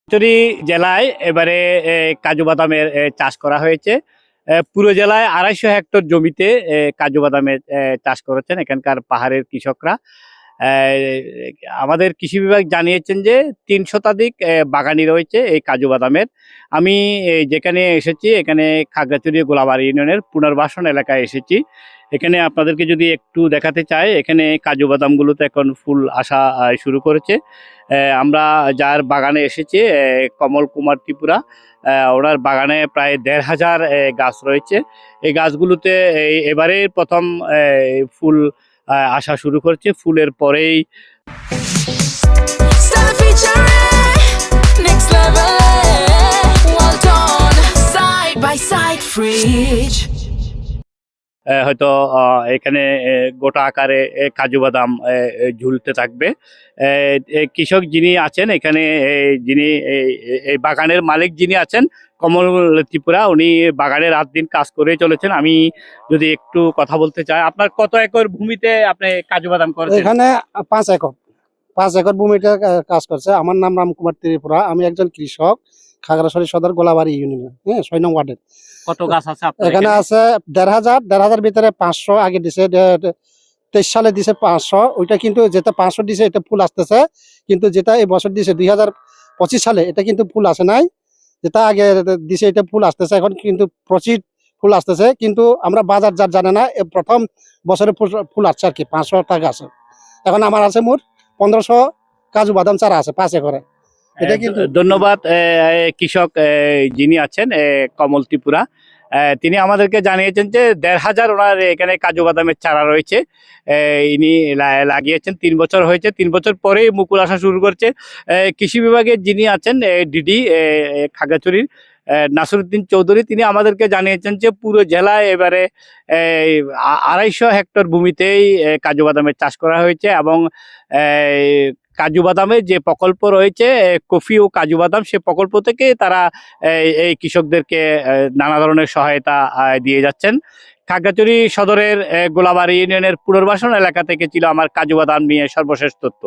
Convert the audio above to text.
চুরি জেলায় এবারে কাজু বাদামের চাষ করা হয়েছে। পুরো জেলায় ২৫০ হেক্টর জমিতে কাজু বাদামের চাষ করেছেন এখানকার পাহাড়ের কৃষকরা। আহ, আমাদের কৃষি বিভাগ জানিয়েছেন যে ৩ শতাধিক বাগানি রয়েছে এই কাজু বাদামের। আমি যেখানে এসেছি এখানে খাগড়াছড়ি গোলাবাড়ি ইউনিয়নের পুনর্বাসন এলাকায় এসেছি। এখানে আপনাদেরকে যদি একটু দেখাতে চাই, এখানে কাজু বাদামগুলোতে এখন ফুল আসা শুরু করেছে। আমরা যার বাগানে এসেছি কমল কুমার ত্রিপুরা, ওনার বাগানে প্রায় ১৫০০ গাছ রয়েছে। এই গাছগুলোতে এবারে প্রথম ফুল আসা শুরু করেছে। ফুলের পরেই হয়তো এখানে গোটা আকারে কাজু বাদাম ঝুলতে থাকবে। কৃষক যিনি আছেন এখানে, যিনি এই বাগানের মালিক যিনি আছেন কমল ত্রিপুরা, উনি বাগানে রাত দিন কাজ করে চলেছেন। আমি যদি একটু কথা বলতে চাই, আপনার কত একর ভূমিতে আপনি কাজু বাদাম করেছেন? এখানে 5 একর ভূমিতে কাজ করছে। আমার নাম রামকুমার ত্রিপুরা, আমি একজন কৃষক, খাগড়াছড়ি সদর গোলাবাড়ি ইউনিয়ন 6 নং ওয়ার্ডের। কত গাছ আছে আপনার এখানে? আছে ১৫০০ ভিতরে ৫০০ আগে দিছে, ২৩ সালে দিছে ৫০০। ওইটা কিন্তু যেটা ৫০০ দিছে এটা ফুল আসতেছে, কিন্তু যেটা এই বছর দিছে ২০২৫ সালে এটা কিন্তু ফুল আসে নাই। যেটা আগে দিছে এটা ফুল আসতেছে, এখন কিন্তু প্রচুর ফুল আসতেছে, কিন্তু আমরা বাজার যার জানে না, প্রথম বছরে ফুল আসছে আর কি। ৫০০ টাকা আছে। এখন আমার আছে মোট ১৫০০ কাজু বাদাম চারা আছে ৫ একরে। এটা কিন্তু ধন্যবাদ। কৃষক যিনি আছেন কমল ত্রিপুরা, তিনি আমাদেরকে জানিয়েছেন যে ১৫০০ ওনার এখানে কাজু বাদামের চারা রয়েছে। ইনি লাগিয়েছেন, ৩ বছর হয়েছে। ৩ বছর পরেই মুকুল আসা শুরু করছে। কৃষি বিভাগের যিনি আছেন ডিডি খাগড়াছড়ির নাসিরউদ্দিন চৌধুরী, তিনি আমাদেরকে জানিয়েছেন যে পুরো জেলায় এবারে ২৫০ হেক্টর ভূমিতেই কাজু বাদামের চাষ করা হয়েছে এবং কাজু বাদামের যে প্রকল্প রয়েছে কফি ও কাজু বাদাম, সে প্রকল্প থেকে তারা এই কৃষকদেরকে নানা ধরনের সহায়তা দিয়ে যাচ্ছেন। খাগড়াছড়ি সদরের গোলাবাড়ি ইউনিয়নের পুনর্বাসন এলাকা থেকে ছিল আমার কাজু বাদাম নিয়ে সর্বশেষ তথ্য।